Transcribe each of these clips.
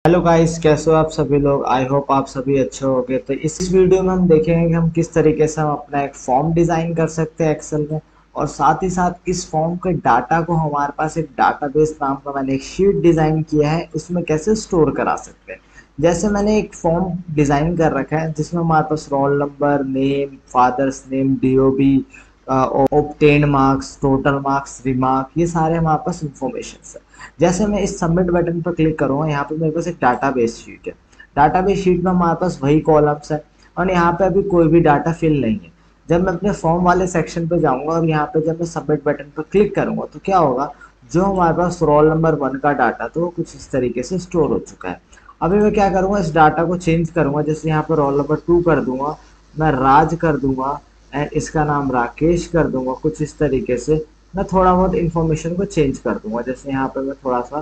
Hello guys, कैसे हो आप सभी लोग। आई होप आप सभी अच्छे होंगे। तो इस वीडियो में हम देखेंगे कि हम किस तरीके से हम अपना एक फॉर्म डिजाइन कर सकते हैं एक्सेल में, और साथ ही साथ इस फॉर्म के डाटा को हमारे पास एक डाटाबेस नाम का मैंने एक शीट डिजाइन किया है, उसमें कैसे स्टोर करा सकते हैं। जैसे मैंने एक फॉर्म डिजाइन कर रखा है जिसमें हमारे पास roll number, name, father's name, DOB, obtain marks, total marks, remark, ये सारे हमारे पास इंफॉर्मेशन है। जैसे मैं इस सबमिट बटन पर क्लिक करूँगा, यहाँ पे मेरे पास एक डाटाबेस शीट है। डाटाबेस शीट में हमारे पास वही कॉलम्स है और यहाँ पे अभी कोई भी डाटा फिल नहीं है। जब मैं अपने फॉर्म वाले सेक्शन पे जाऊँगा और यहाँ पे जब मैं सबमिट बटन पर क्लिक करूँगा तो क्या होगा, जो हमारे पास रोल नंबर 1 का डाटा तो वो कुछ इस तरीके से स्टोर हो चुका है। अभी मैं क्या करूँगा, इस डाटा को चेंज करूँगा। जैसे यहाँ पर रोल नंबर 2 कर दूंगा, मैं राज कर दूंगा एंड इसका नाम राकेश कर दूंगा। कुछ इस तरीके से मैं थोड़ा बहुत इन्फॉर्मेशन को चेंज कर दूंगा। जैसे यहाँ पे मैं थोड़ा सा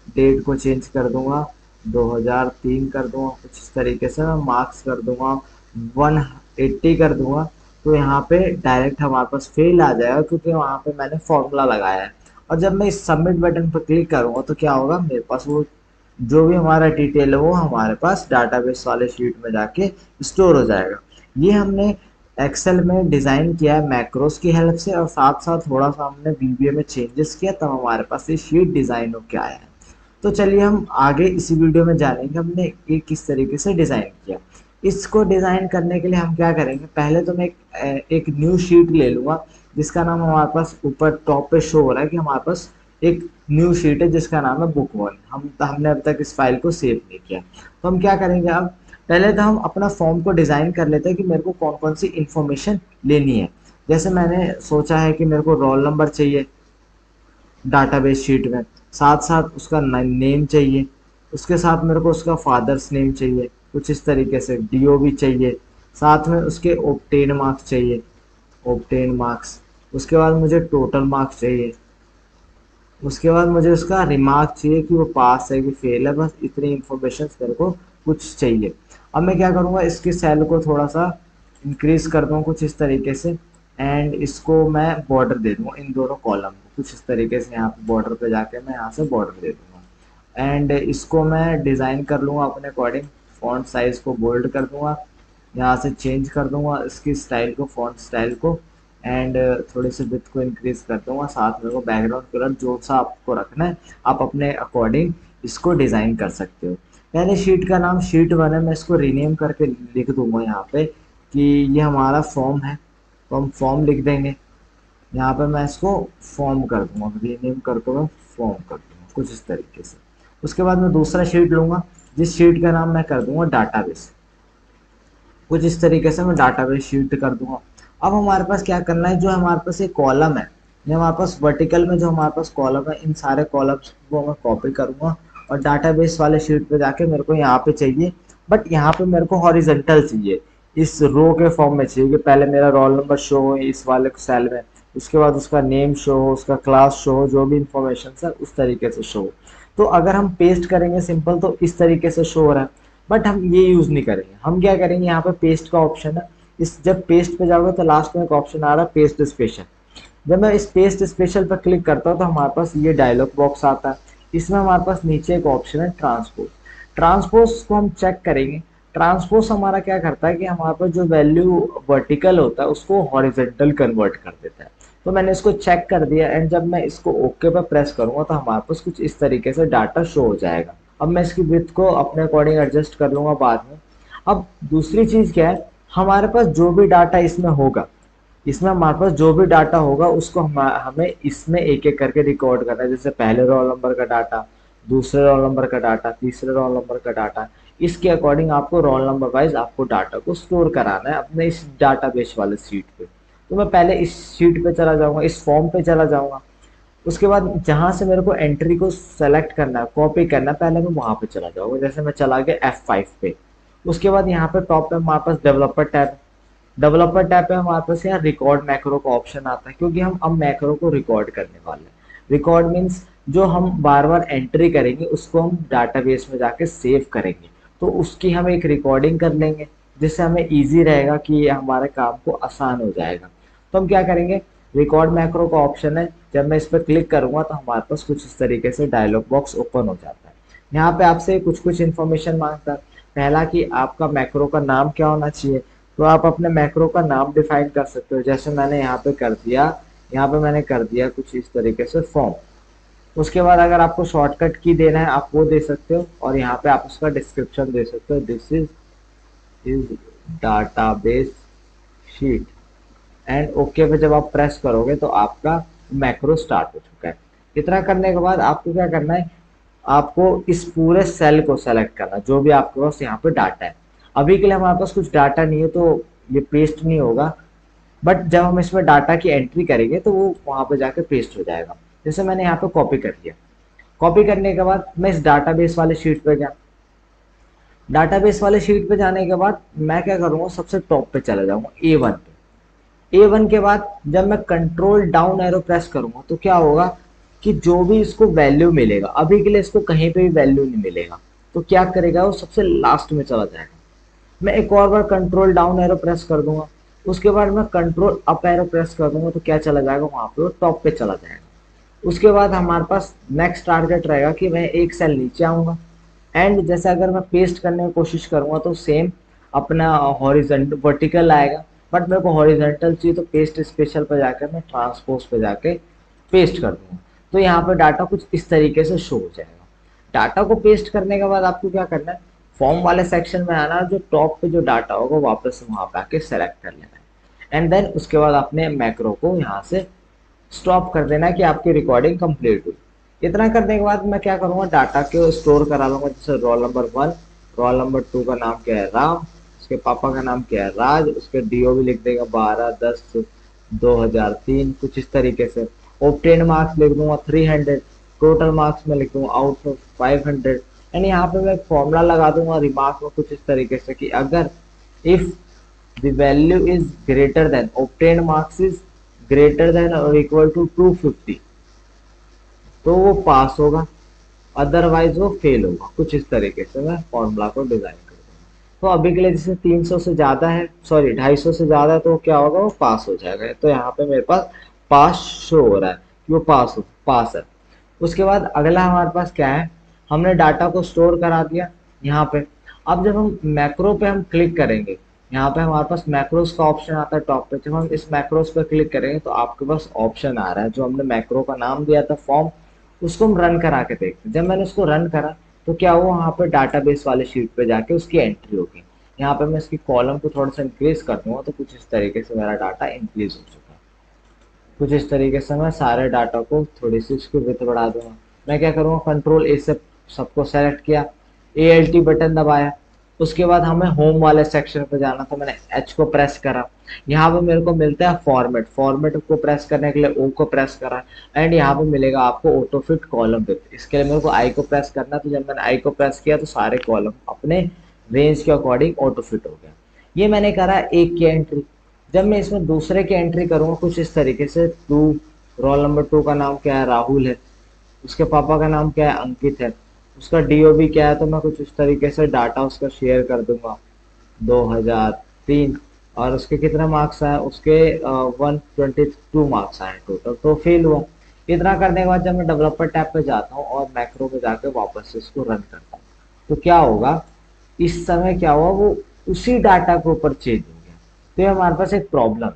डेट को चेंज कर दूंगा, 2003 कर दूंगा। कुछ इस तरीके से मैं मार्क्स कर दूंगा, 180 कर दूंगा। तो यहाँ पे डायरेक्ट हमारे पास फेल आ जाएगा क्योंकि वहाँ पे मैंने फॉर्मूला लगाया है। और जब मैं इस सबमिट बटन पर क्लिक करूँगा तो क्या होगा, मेरे पास वो जो भी हमारा डिटेल है वो हमारे पास डाटाबेस वाले शीट में जाके स्टोर हो जाएगा। ये हमने एक्सेल में डिज़ाइन किया है मैक्रोस की हेल्प से, और साथ साथ थोड़ा सा हमने वीबीए में चेंजेस किया तब हमारे पास ये शीट डिज़ाइन होके आया है। तो चलिए हम आगे इसी वीडियो में जानेंगे हमने ये किस तरीके से डिज़ाइन किया। इसको डिज़ाइन करने के लिए हम क्या करेंगे, पहले तो मैं एक न्यू शीट ले लूँगा जिसका नाम हमारे पास ऊपर टॉप पे शो हो रहा है कि हमारे पास एक न्यू शीट है जिसका नाम है बुक वन। हमने अब तक इस फाइल को सेव नहीं किया। तो हम क्या करेंगे, अब पहले तो हम अपना फॉर्म को डिज़ाइन कर लेते हैं कि मेरे को कौन कौन सी इंफॉर्मेशन लेनी है। जैसे मैंने सोचा है कि मेरे को रोल नंबर चाहिए डाटाबेस शीट में, साथ साथ उसका नेम चाहिए, उसके साथ मेरे को उसका फादर्स नेम चाहिए, कुछ इस तरीके से डीओबी चाहिए, साथ में उसके ऑब्टेन मार्क्स चाहिए, ऑब्टेन मार्क्स। उसके बाद मुझे टोटल मार्क्स चाहिए, उसके बाद मुझे उसका रिमार्क चाहिए कि वो पास है कि फेल है। बस इतनी इन्फॉर्मेशन मेरे को कुछ चाहिए। अब मैं क्या करूँगा, इसकी सेल को थोड़ा सा इंक्रीज कर दूँ कुछ इस तरीके से, एंड इसको मैं बॉर्डर दे दूँगा इन दोनों कॉलम को कुछ इस तरीके से। यहाँ पे बॉर्डर पे जाके मैं यहाँ से बॉर्डर दे दूँगा एंड इसको मैं डिज़ाइन कर लूँगा अपने अकॉर्डिंग। फॉन्ट साइज़ को बोल्ड कर दूँगा, यहाँ से चेंज कर दूँगा इसकी स्टाइल को, फॉन्ट स्टाइल को, एंड थोड़ी सी विड्थ को इंक्रीज कर दूंगा। साथ में वो बैकग्राउंड कलर जो सा आपको रखना है आप अपने अकॉर्डिंग इसको डिज़ाइन कर सकते हो। पहले शीट का नाम शीट 1 है, मैं इसको रीनेम करके लिख दूंगा यहाँ पे कि ये हमारा फॉर्म है, तो हम फॉर्म लिख देंगे। यहाँ पे मैं इसको फॉर्म कर दूंगा, रीनेम करके मैं फॉर्म कर दूंगा कुछ इस तरीके से। उसके बाद मैं दूसरा शीट लूँगा जिस शीट का नाम मैं कर दूंगा डाटाबेस। कुछ इस तरीके से मैं डाटाबेस शीट कर दूंगा। अब हमारे पास क्या करना है, जो हमारे पास एक कॉलम है, ये हमारे पास वर्टिकल में जो हमारे पास कॉलम है, इन सारे कॉलम्स को मैं कॉपी करूंगा और डाटाबेस वाले शीट पे जाके मेरे को यहाँ पे चाहिए, बट यहाँ पे मेरे को हॉरिजेंटल चाहिए, इस रो के फॉर्म में चाहिए कि पहले मेरा रोल नंबर शो हो इस वाले सेल में, उसके बाद उसका नेम शो हो, उसका क्लास शो हो, जो भी इंफॉर्मेशन है उस तरीके से शो हो। तो अगर हम पेस्ट करेंगे सिंपल तो इस तरीके से शो हो रहा है, बट हम ये यूज़ नहीं करेंगे। हम क्या करेंगे, यहाँ पे पेस्ट का ऑप्शन है, इस जब पेस्ट पे जाओगे तो लास्ट में एक ऑप्शन आ रहा है पेस्ट स्पेशल। जब मैं इस पेस्ट स्पेशल पर क्लिक करता हूँ तो हमारे पास ये डायलॉग बॉक्स आता है। इसमें हमारे पास नीचे एक ऑप्शन है ट्रांसपोज। ट्रांसपोज को हम चेक करेंगे। ट्रांसपोज हमारा क्या करता है कि हमारे पास जो वैल्यू वर्टिकल होता है उसको हॉरिजेंटल कन्वर्ट कर देता है। तो मैंने इसको चेक कर दिया एंड जब मैं इसको ओके पर प्रेस करूंगा तो हमारे पास कुछ इस तरीके से डाटा शो हो जाएगा। अब मैं इसकी विड्थ को अपने अकॉर्डिंग एडजस्ट कर लूंगा बाद में। अब दूसरी चीज क्या है, हमारे पास जो भी डाटा इसमें होगा, इसमें हमारे पास जो भी डाटा होगा उसको हमें इसमें एक एक करके रिकॉर्ड करना है। जैसे पहले रोल नंबर का डाटा, दूसरे रोल नंबर का डाटा, तीसरे रोल नंबर का डाटा, इसके अकॉर्डिंग आपको रोल नंबर वाइज आपको डाटा को स्टोर कराना है अपने इस डाटाबेस वाले शीट पे। तो मैं पहले इस शीट पे चला जाऊंगा, इस फॉर्म पे चला जाऊंगा। उसके बाद जहां से मेरे को एंट्री को सेलेक्ट करना है, कॉपी करना है, पहले मैं वहां पे चला जाऊंगा। जैसे मैं चला गया F5 पे। उसके बाद यहाँ पे टॉप पे हमारे पास डेवलपर टैब, डेवलपर टैब पे हमारे पास यहाँ रिकॉर्ड मैक्रो का ऑप्शन आता है क्योंकि हम अब मैक्रो को रिकॉर्ड करने वाले हैं। रिकॉर्ड मीन्स जो हम बार बार एंट्री करेंगे उसको हम डाटाबेस में जाके सेव करेंगे, तो उसकी हम एक रिकॉर्डिंग कर लेंगे जिससे हमें इजी रहेगा कि हमारे काम को आसान हो जाएगा। तो हम क्या करेंगे, रिकॉर्ड मैक्रो का ऑप्शन है, जब मैं इस पर क्लिक करूंगा तो हमारे पास कुछ इस तरीके से डायलॉग बॉक्स ओपन हो जाता है। यहाँ पे आपसे कुछ कुछ इन्फॉर्मेशन मांगता है। पहला कि आपका मैक्रो का नाम क्या होना चाहिए, तो आप अपने मैक्रो का नाम डिफाइन कर सकते हो। जैसे मैंने यहाँ पे कर दिया, यहाँ पे मैंने कर दिया कुछ इस तरीके से फॉर्म। उसके बाद अगर आपको शॉर्टकट की देना है आप वो दे सकते हो, और यहाँ पे आप उसका डिस्क्रिप्शन दे सकते हो, this is database sheet. And okay पे जब आप प्रेस करोगे तो आपका मैक्रो स्टार्ट हो चुका है। इतना करने के बाद आपको क्या करना है, आपको इस पूरे सेल को सेलेक्ट करना जो भी आपके पास यहाँ पे डाटा है। अभी के लिए हमारे पास कुछ डाटा नहीं है तो ये पेस्ट नहीं होगा, बट जब हम इसमें डाटा की एंट्री करेंगे तो वो वहां पे जाके पेस्ट हो जाएगा। जैसे मैंने यहाँ पे कॉपी कर दिया, कॉपी करने के बाद मैं इस डाटाबेस वाले शीट पे गया। डाटाबेस वाले शीट पे जाने के बाद मैं क्या करूंगा, सबसे टॉप पे चला जाऊंगा A1 पे। A1 के बाद जब मैं कंट्रोल डाउन एरो प्रेस करूंगा तो क्या होगा कि जो भी इसको वैल्यू मिलेगा, अभी के लिए इसको कहीं पे भी वैल्यू नहीं मिलेगा, तो क्या करेगा वो सबसे लास्ट में चला जाएगा। मैं एक और बार कंट्रोल डाउन एरो प्रेस कर दूंगा, उसके बाद मैं कंट्रोल अप एरो प्रेस कर दूंगा तो क्या चला जाएगा, वहां पे वो टॉप पे चला जाएगा। उसके बाद हमारे पास नेक्स्ट टारगेट रहेगा कि मैं एक सेल नीचे आऊंगा। एंड जैसे अगर मैं पेस्ट करने की कोशिश करूंगा तो सेम अपना हॉरिजेंटल वर्टिकल आएगा, बट मेरे को हॉरिजेंटल चाहिए तो पेस्ट स्पेशल पे जाकर मैं ट्रांसपोज पे जाके पेस्ट कर दूंगा। तो यहाँ पे डाटा कुछ इस तरीके से शो हो जाएगा। डाटा को पेस्ट करने के बाद आपको क्या करना है, फॉर्म वाले सेक्शन में आना, जो टॉप पे जो डाटा होगा वापस वहां पे आके सेलेक्ट कर लेना है। एंड देन उसके बाद अपने मैक्रो को यहाँ से स्टॉप कर देना कि आपकी रिकॉर्डिंग कंप्लीट हुई। इतना करने के बाद मैं क्या करूंगा, डाटा को स्टोर करा लूंगा। जैसे रोल नंबर 1, रोल नंबर 2 का नाम क्या है, राम, उसके पापा का नाम क्या है, राज, उसके डीओ भी लिख देगा 12/10/2003, कुछ इस तरीके से। ऑब्टेन मार्क्स लिख दूंगा 300, टोटल मार्क्स में लिख दूंगा आउट ऑफ 500। यानी यहाँ पे मैं फॉर्मूला लगा दूंगा रिमार्क में कुछ इस तरीके से कि अगर if the value is greater than obtained marks is greater than or equal to 250 तो वो पास होगा, अदरवाइज वो फेल होगा। कुछ इस तरीके से मैं फॉर्मूला को डिजाइन कर दूंगा। तो अभी के लिए जैसे 300 से ज्यादा है, सॉरी 250 से ज्यादा है, तो क्या होगा, वो पास हो जाएगा। तो यहाँ पे मेरे पास पास शो हो रहा है कि वो पास है। उसके बाद अगला हमारे पास क्या है, हमने डाटा को स्टोर करा दिया यहाँ पे। अब जब हम मैक्रो पे हम क्लिक करेंगे, यहाँ पे हमारे पास मैक्रोस का ऑप्शन आता है टॉप पे। जब हम इस मैक्रोस पे क्लिक करेंगे तो आपके पास ऑप्शन आ रहा है, जो हमने मैक्रो का नाम दिया था फॉर्म, उसको हम रन करा के देखते हैं। जब मैंने उसको रन करा तो क्या हुआ, वहाँ पे डाटाबेस वाले शीट पे जाके उसकी एंट्री होगी। यहाँ पे मैं इसकी कॉलम को थोड़ा सा इंक्रीज कर दूंगा तो कुछ इस तरीके से मेरा डाटा इंक्रीज हो चुका है। कुछ इस तरीके से मैं सारे डाटा को थोड़ी सी इसकी विड्थ बढ़ा दूंगा। मैं क्या करूँगा, कंट्रोल ए से सबको सेलेक्ट किया, ALT बटन दबाया। उसके बाद हमें होम वाले सेक्शन पे जाना था, मैंने H को प्रेस करा। यहाँ पे मेरे को मिलता है फॉर्मेट, फॉर्मेट को प्रेस करने के लिए O को प्रेस करा। एंड यहाँ पे मिलेगा आपको ऑटो फिट कॉलम विड्थ, इसके लिए मेरे को I को प्रेस करना। तो जब मैंने I को प्रेस किया तो सारे कॉलम अपने रेंज के अकॉर्डिंग ऑटो फिट हो गया। ये मैंने करा एक की एंट्री। जब मैं इसमें दूसरे की एंट्री करूंगा कुछ इस तरीके से, रोल नंबर 2 का नाम क्या है, राहुल है, उसके पापा का नाम क्या है, अंकित है, उसका DOB क्या है, तो मैं कुछ इस तरीके से डाटा उसका शेयर कर दूंगा 2003। और उसके कितने मार्क्स आए, उसके 122 मार्क्स आए टोटल, तो फेल हुआ। इतना करने के बाद जब मैं डेवलपर टैब पे जाता हूँ और मैक्रो पे जाके वापस से इसको रन करता हूँ तो क्या होगा, इस समय क्या हुआ, वो उसी डाटा के ऊपर चेंज हो गया। तो ये हमारे पास एक प्रॉब्लम।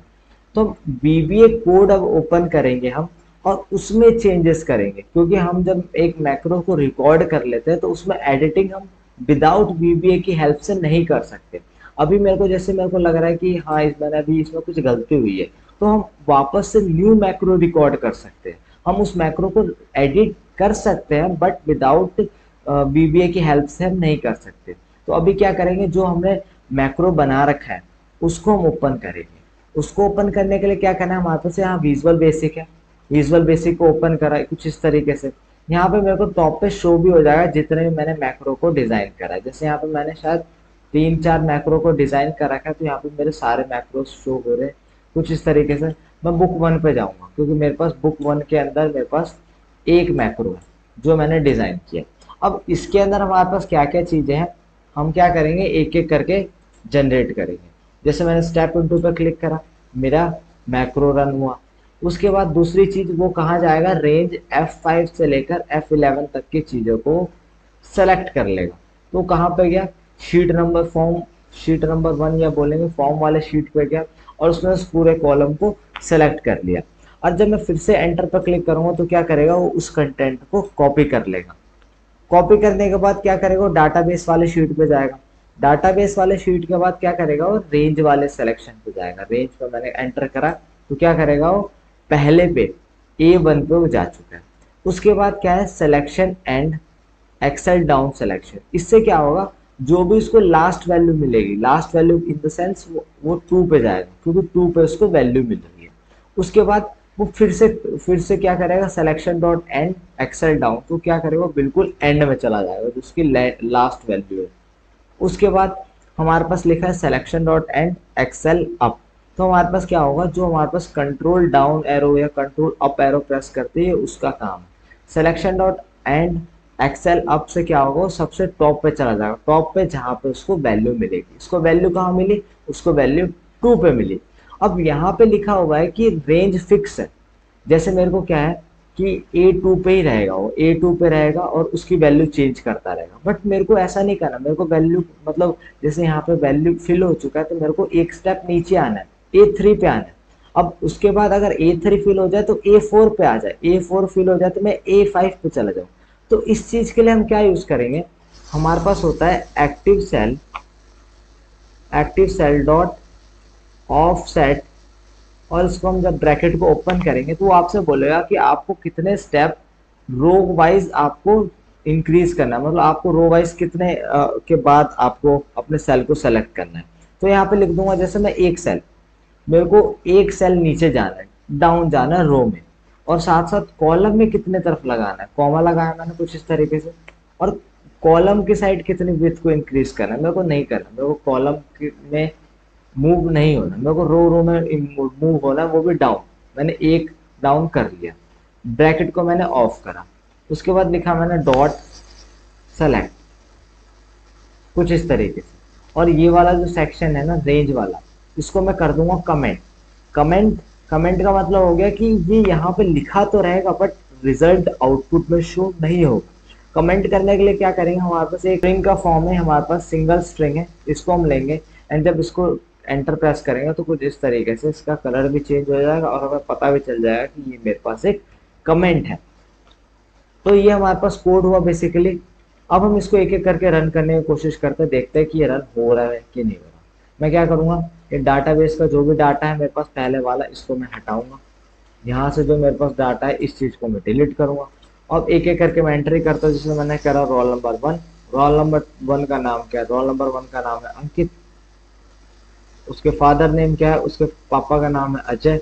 तो VBA कोड अब ओपन करेंगे हम और उसमें चेंजेस करेंगे, क्योंकि हम जब एक मैक्रो को रिकॉर्ड कर लेते हैं तो उसमें एडिटिंग हम विदाउट VBA की हेल्प से नहीं कर सकते। अभी मेरे को जैसे मेरे को लग रहा है कि हाँ इस मैंने अभी इसमें कुछ गलती हुई है, तो हम वापस से न्यू मैक्रो रिकॉर्ड कर सकते हैं। हम उस मैक्रो को एडिट कर सकते हैं बट विदाउट VBA की हेल्प से हम नहीं कर सकते। तो अभी क्या करेंगे, जो हमने मैक्रो बना रखा है उसको हम ओपन करेंगे। उसको ओपन करने के लिए क्या करना है, हमारे पास यहाँ विजुअल बेसिक है, विजुअल बेसिक को ओपन करा कुछ इस तरीके से। यहाँ पे मेरे को टॉप पे शो भी हो जाएगा जितने भी मैंने मैक्रो को डिजाइन करा है। जैसे यहाँ पे मैंने शायद 3-4 मैक्रो को डिजाइन कर रखा है, तो यहाँ पे मेरे सारे मैक्रो शो हो रहे हैं कुछ इस तरीके से। मैं बुक 1 पे जाऊंगा क्योंकि मेरे पास बुक 1 के अंदर मेरे पास एक मैक्रो है जो मैंने डिजाइन किया। अब इसके अंदर हमारे पास क्या क्या चीजें हैं, हम क्या करेंगे, एक एक करके जनरेट करेंगे। जैसे मैंने स्टेप इनटू पर क्लिक करा, मेरा मैक्रो रन हुआ। उसके बाद दूसरी चीज वो कहाँ जाएगा, रेंज F5 से लेकर F11 तक की चीजों को सेलेक्ट कर लेगा। तो कहाँ पे गया, sheet number form, sheet number 1 या बोलेंगे फॉर्म वाले शीट पे गया और उसने उस पूरे कॉलम को सेलेक्ट कर लिया। और जब मैं फिर से एंटर पर क्लिक करूंगा तो क्या करेगा, वो उस कंटेंट को कॉपी कर लेगा। कॉपी करने के बाद क्या करेगा, वो डाटाबेस वाले शीट पे जाएगा। डाटाबेस वाले शीट के बाद क्या करेगा, वो रेंज वाले सिलेक्शन पे जाएगा। रेंज पे मैंने एंटर करा तो क्या करेगा, वो पहले पे A1 पे वो जा चुका है। उसके बाद क्या है, selection and exhale down selection. इससे क्या होगा, जो भी उसको लास्ट वैल्यू मिलेगी, last value in the sense वो 2 पे जाएगा क्योंकि 2 पे उसको वैल्यू मिल रही है। उसके बाद वो फिर से क्या करेगा, selection dot end exhale down, तो क्या करेगा, बिल्कुल एंड में चला जाएगा जो उसकी लास्ट वैल्यू है। उसके बाद हमारे पास लिखा है selection dot end xl up. तो हमारे पास क्या होगा, जो हमारे पास कंट्रोल डाउन एरो या कंट्रोल अप एरो प्रेस करते हैं उसका काम है। Selection dot end xl up से क्या होगा, वो सबसे टॉप पे चला जाएगा, टॉप पे जहाँ पे उसको वैल्यू मिलेगी। उसको वैल्यू कहाँ मिली, उसको वैल्यू 2 पे मिली। अब यहाँ पे लिखा हुआ है कि रेंज फिक्स है। जैसे मेरे को क्या है कि A2 पे ही रहेगा, वो A2 पे रहेगा और उसकी वैल्यू चेंज करता रहेगा। बट मेरे को ऐसा नहीं करना, मेरे को वैल्यू मतलब जैसे यहाँ पे वैल्यू फिल हो चुका है तो मेरे को एक स्टेप नीचे आना है, A3 पे आना है। अब उसके बाद अगर A3 फिल हो जाए तो A4 पे आ जाए, A4 फिल हो जाए तो मैं A5 पे चला जाऊँ। तो इस चीज के लिए हम क्या यूज करेंगे, हमारे पास होता है एक्टिव सेल डॉट ऑफसेट। और इसको हम जब ब्रैकेट को ओपन करेंगे तो वो आपसे बोलेगा कि आपको कितने स्टेप रो वाइज आपको इंक्रीज करना है, मतलब आपको रो वाइज कितने के बाद आपको अपने सेल को सेलेक्ट करना है। तो यहाँ पे लिख दूंगा जैसे मैं एक सेल, मेरे को एक सेल नीचे जाना है, डाउन जाना है रो में, और साथ साथ कॉलम में कितने तरफ लगाना है, कॉमा लगाया मैंने कुछ इस तरीके से। और कॉलम की साइड कितनी विड्थ को इंक्रीज करना है, मेरे को नहीं करना, मेरे को कॉलम में मूव नहीं होना, मेरे को रो रो में मूव होना है, वो भी डाउन। मैंने एक डाउन कर लिया, ब्रैकेट को मैंने ऑफ करा। उसके बाद लिखा मैंने डॉट सेलेक्ट, कुछ इस तरीके से। और ये वाला जो सेक्शन है ना रेंज वाला, इसको मैं कर दूंगा कमेंट। कमेंट कमेंट का मतलब हो गया कि ये यहाँ पे लिखा तो रहेगा बट रिजल्ट आउटपुट में शो नहीं होगा। कमेंट करने के लिए क्या करेंगे, हमारे पास एक स्ट्रिंग का फॉर्म है, हमारे पास सिंगल स्ट्रिंग है, इसको हम लेंगे एंड जब इसको एंटर प्रेस करेंगे तो कुछ इस तरीके से इसका कलर भी चेंज हो जाएगा और हमें पता भी चल जाएगा कि ये मेरे पास एक कमेंट है। तो ये हमारे पास कोड हुआ बेसिकली। अब हम इसको एक एक करके रन करने की कोशिश करते हैं, देखते हैं कि ये रन हो रहा है कि नहीं हो रहा। मैं क्या करूंगा, ये डाटाबेस का जो भी डाटा है मेरे पास पहले वाला, इसको मैं हटाऊंगा। यहाँ से जो मेरे पास डाटा है इस चीज को मैं डिलीट करूंगा। अब एक एक करके मैं एंट्री करता हूँ, जिसमें मैंने करा रोल नंबर 1। रोल नंबर 1 का नाम क्या है, रोल नंबर 1 का नाम है अंकित। उसके फादर नेम क्या है, उसके पापा का नाम है अजय।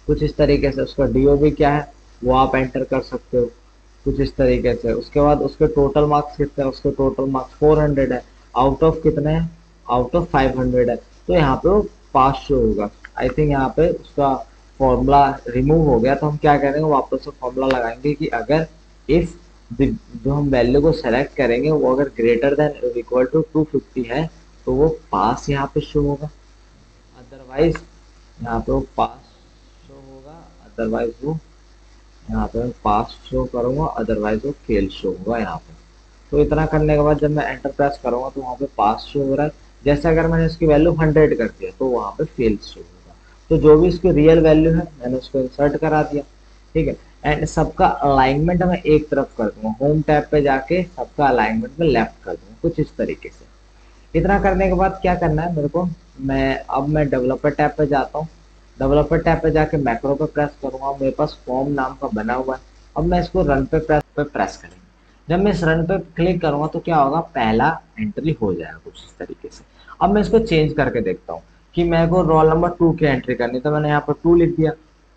कुछ इस तरीके से उसका डीओबी क्या है वो आप एंटर कर सकते हो, कुछ इस तरीके से। उसके बाद उसके टोटल मार्क्स कितने हैं, उसके टोटल मार्क्स 400 है। आउट ऑफ कितने हैं, आउट ऑफ 500 है। तो यहाँ पे वो पास शो होगा। आई थिंक यहाँ पे उसका फॉर्मूला रिमूव हो गया, तो हम क्या करेंगे, वापस से फॉर्मूला लगाएंगे कि अगर इफ जो हम वैल्यू को सेलेक्ट करेंगे वो अगर ग्रेटर देन इक्वल टू 250 है तो वो पास यहाँ पे शो होगा, अदरवाइज यहाँ पे वो पास शो होगा, अदरवाइज वो यहाँ पे मैं पास शो करूंगा, अदरवाइज वो फेल शो होगा यहाँ पे। तो इतना करने के बाद जब मैं एंटर प्रेस करूंगा तो वहाँ पे पास शो हो रहा है। जैसे अगर मैंने इसकी वैल्यू 100 कर दिया तो वहाँ पे फेल शो होगा। तो जो भी इसकी रियल वैल्यू है मैंने उसको इंसर्ट करा दिया, ठीक है। एंड सबका अलाइनमेंट मैं एक तरफ कर दूंगा, होम टैब पे जाके सबका अलाइनमेंट में लेफ्ट कर दूंगा, कुछ इस तरीके से। इतना करने के बाद क्या करना है मेरे को, मैं डेवलपर टैब पे जाता हूँ। डेवलपर टैब पे जाके मैक्रो पे प्रेस करूंगा, मेरे पास फॉर्म नाम का बना हुआ है। अब मैं इसको रन पे प्रेस करेंगे। जब मैं इस रन पे क्लिक करूंगा तो क्या होगा, पहला एंट्री हो जाएगा कुछ इस तरीके से। अब मैं इसको चेंज करके देखता हूँ कि मेरे को रोल नंबर 2 की एंट्री करनी है, तो मैंने यहाँ पर 2 लिख दिया।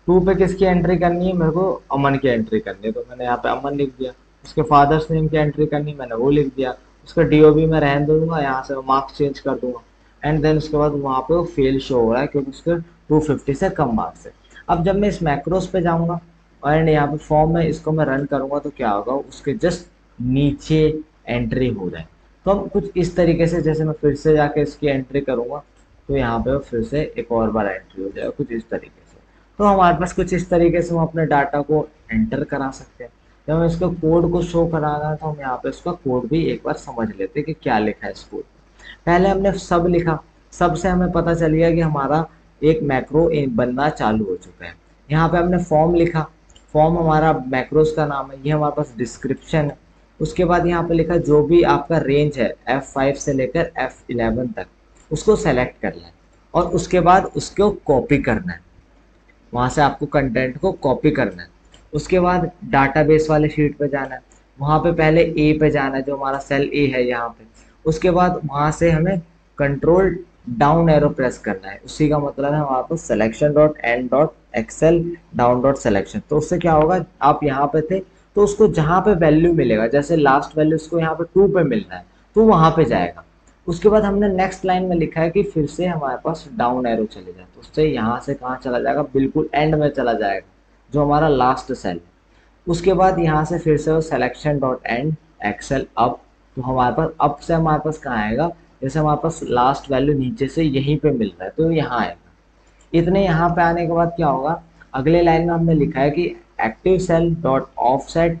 2 पे किसकी एंट्री करनी है, मेरे को अमन की एंट्री करनी है, तो मैंने यहाँ पे अमन लिख दिया। उसके फादर्स नेम की एंट्री करनी है, मैंने वो लिख दिया। उसका डीओबी मैं रहने दूंगा, यहाँ से मार्क्स चेंज कर दूंगा। एंड देन उसके बाद वहाँ पे वो फेल शो हो रहा है क्योंकि उसके 250 से कम मार्क्स है। अब जब मैं इस मैक्रोस पे जाऊंगा एंड यहाँ पे फॉर्म में इसको मैं रन करूंगा तो क्या होगा, उसके जस्ट नीचे एंट्री हो जाए। तो हम कुछ इस तरीके से, जैसे मैं फिर से जाके इसकी एंट्री करूंगा तो यहाँ पे फिर से एक और बार एंट्री हो जाएगा, कुछ इस तरीके से। तो हमारे पास कुछ इस तरीके से हम अपने डाटा को एंटर करा सकते हैं। जब हम इसको कोड को शो कराना है तो हम यहाँ पे इसका कोड भी एक बार समझ लेते हैं कि क्या लिखा है इस कोड। पहले हमने सब लिखा, सब से हमें पता चल गया कि हमारा एक मैक्रो बनना चालू हो चुका है। यहाँ पे हमने फॉर्म लिखा, फॉर्म हमारा मैक्रोस का नाम है, ये हमारे पास डिस्क्रिप्शन है। उसके बाद यहाँ पे लिखा जो भी आपका रेंज है F5 से लेकर F11 तक, उसको सेलेक्ट करना है और उसके बाद उसको कॉपी करना है, वहाँ से आपको कंटेंट को कॉपी करना है। उसके बाद डाटाबेस वाले शीट पे जाना है, वहाँ पे पहले ए पे जाना है जो हमारा सेल ए है यहाँ पे। उसके बाद वहाँ से हमें कंट्रोल डाउन एरो प्रेस करना है, उसी का मतलब है हमारे पास selection dot end dot Excel down dot selection. तो उससे क्या होगा, आप यहाँ पे थे तो उसको जहाँ पे वैल्यू मिलेगा, जैसे लास्ट वैल्यू उसको यहाँ पे 2 पे मिलना है तो वहाँ पे जाएगा। उसके बाद हमने नेक्स्ट लाइन में लिखा है कि फिर से हमारे पास डाउन एरो चले जाए, तो उससे यहाँ से कहाँ चला जाएगा, बिल्कुल एंड में चला जाएगा जो हमारा लास्ट सेल है। उसके बाद यहाँ से फिर से वो selection dot end xl up, तो हमारे पास अप से हमारे पास कहाँ आएगा, जैसे हमारे पास लास्ट वैल्यू नीचे से यहीं पे मिल रहा है तो यहाँ आएगा। इतने यहाँ पे आने के बाद क्या होगा, अगले लाइन में हमने लिखा है कि active cell dot offset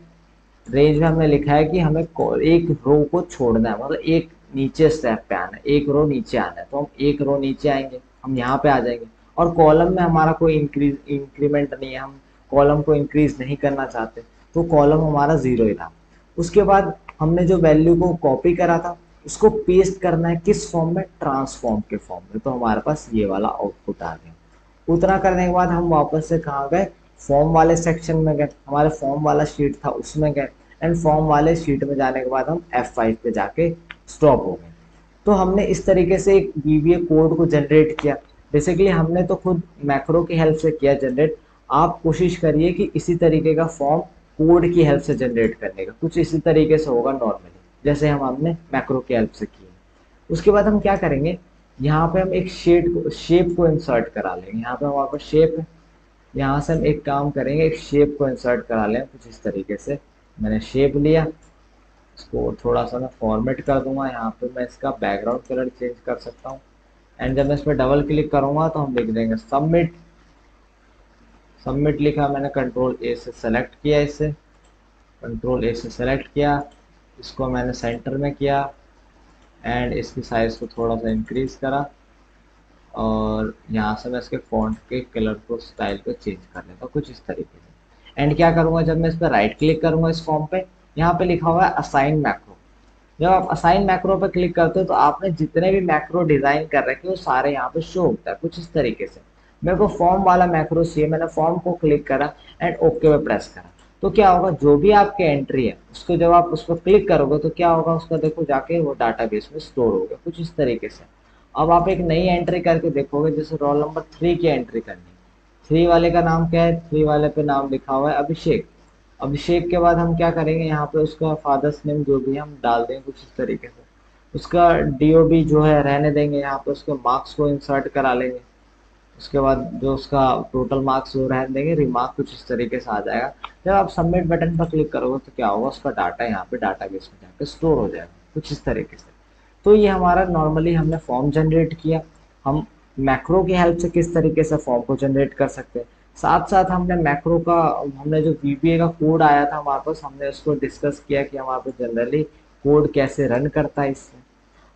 range में हमने लिखा है कि हमें एक रो को छोड़ना है, मतलब एक नीचे स्टेप पे आना है, एक रो नीचे आना है, तो हम एक रो नीचे आएंगे, हम यहाँ पे आ जाएंगे। और कॉलम में हमारा कोई इंक्रीमेंट नहीं है, हम कॉलम को इंक्रीज नहीं करना चाहते, तो कॉलम हमारा 0 ही था। उसके बाद हमने जो वैल्यू को कॉपी करा था उसको पेस्ट करना है किस फॉर्म में, ट्रांसफॉर्म के फॉर्म में, तो हमारे पास ये वाला आउटपुट आ गया। उतना करने के बाद हम वापस से कहाँ गए, फॉर्म वाले सेक्शन में गए, हमारे फॉर्म वाला शीट था उसमें गए, एंड फॉर्म वाले शीट में जाने के बाद हम F5 पे जाके स्टॉप हो गए। तो हमने इस तरीके से एक VBA कोड को जनरेट किया। बेसिकली हमने तो खुद मैक्रो की हेल्प से किया जनरेट, आप कोशिश करिए कि इसी तरीके का फॉर्म कोड की हेल्प से जनरेट करने का, कुछ इसी तरीके से होगा नॉर्मली, जैसे हमने मैक्रो की हेल्प से किया। उसके बाद हम क्या करेंगे, यहाँ पे हम एक शेप को इंसर्ट करा लेंगे। यहाँ पे हमारे पास शेप है, यहाँ से हम एक काम करेंगे, एक शेप को इंसर्ट करा लें कुछ इस तरीके से। मैंने शेप लिया, इसको थोड़ा सा मैं फॉर्मेट कर दूंगा, यहाँ पे मैं इसका बैकग्राउंड कलर चेंज कर सकता हूँ। एंड जब मैं इस पर डबल क्लिक करूंगा तो हम लिख देंगे सबमिट। सबमिट लिखा मैंने, कंट्रोल ए से सेलेक्ट किया, इसे कंट्रोल ए से सेलेक्ट किया, इसको मैंने सेंटर में किया एंड इसकी साइज को थोड़ा सा इंक्रीज करा, और यहाँ से मैं इसके फॉन्ट के कलर को स्टाइल को चेंज कर लेता हूँ कुछ इस तरीके से। एंड क्या करूँगा, जब मैं इस पर राइट क्लिक करूँगा इस फॉर्म पे, यहाँ पे लिखा हुआ है असाइन मैक्रो। जब आप असाइन मैक्रो पे क्लिक करते हो तो आपने जितने भी मैक्रो डिजाइन कर रखे वो सारे यहाँ पे शो होता है कुछ इस तरीके से। मेरे को फॉर्म वाला मैक्रो चाहिए, मैंने फॉर्म को क्लिक करा एंड ओके पे प्रेस करा, तो क्या होगा, जो भी आपके एंट्री है उसको जब आप उस पर क्लिक करोगे तो क्या होगा, उसका देखो जाके वो डाटाबेस में स्टोर होगा कुछ इस तरीके से। अब आप एक नई एंट्री करके देखोगे, जैसे रोल नंबर 3 की एंट्री करनी है, 3 वाले का नाम क्या है, 3 वाले पे नाम लिखा हुआ है अभिषेक। अभिषेक के बाद हम क्या करेंगे, यहाँ पे उसका फादर्स नेम जो भी हम डाल देंगे कुछ इस तरीके से, उसका DOB जो है रहने देंगे, यहाँ पे उसके मार्क्स को इंसर्ट करा लेंगे। उसके बाद जो उसका टोटल मार्क्स वो रहने देंगे, रिमार्क कुछ इस तरीके से आ जाएगा। जब आप सबमिट बटन पर क्लिक करोगे तो क्या होगा, उसका डाटा यहाँ पे डाटाबेस में जाकर स्टोर हो जाएगा कुछ इस तरीके से। तो ये हमारा नॉर्मली हमने फॉर्म जनरेट किया। हम मैक्रो की हेल्प से किस तरीके से फॉर्म को जनरेट कर सकते हैं, साथ साथ हमने मैक्रो का, हमने जो VBA का कोड आया था हमारे पास, हमने उसको डिस्कस किया कि हमारे पास जनरली कोड कैसे रन करता है इससे।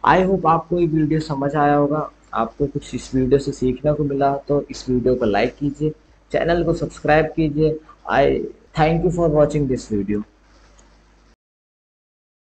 आई होप आपको ये वीडियो समझ आया होगा, आपको कुछ इस वीडियो से सीखने को मिला, तो इस वीडियो को लाइक कीजिए, चैनल को सब्सक्राइब कीजिए। आई thank you for watching this video.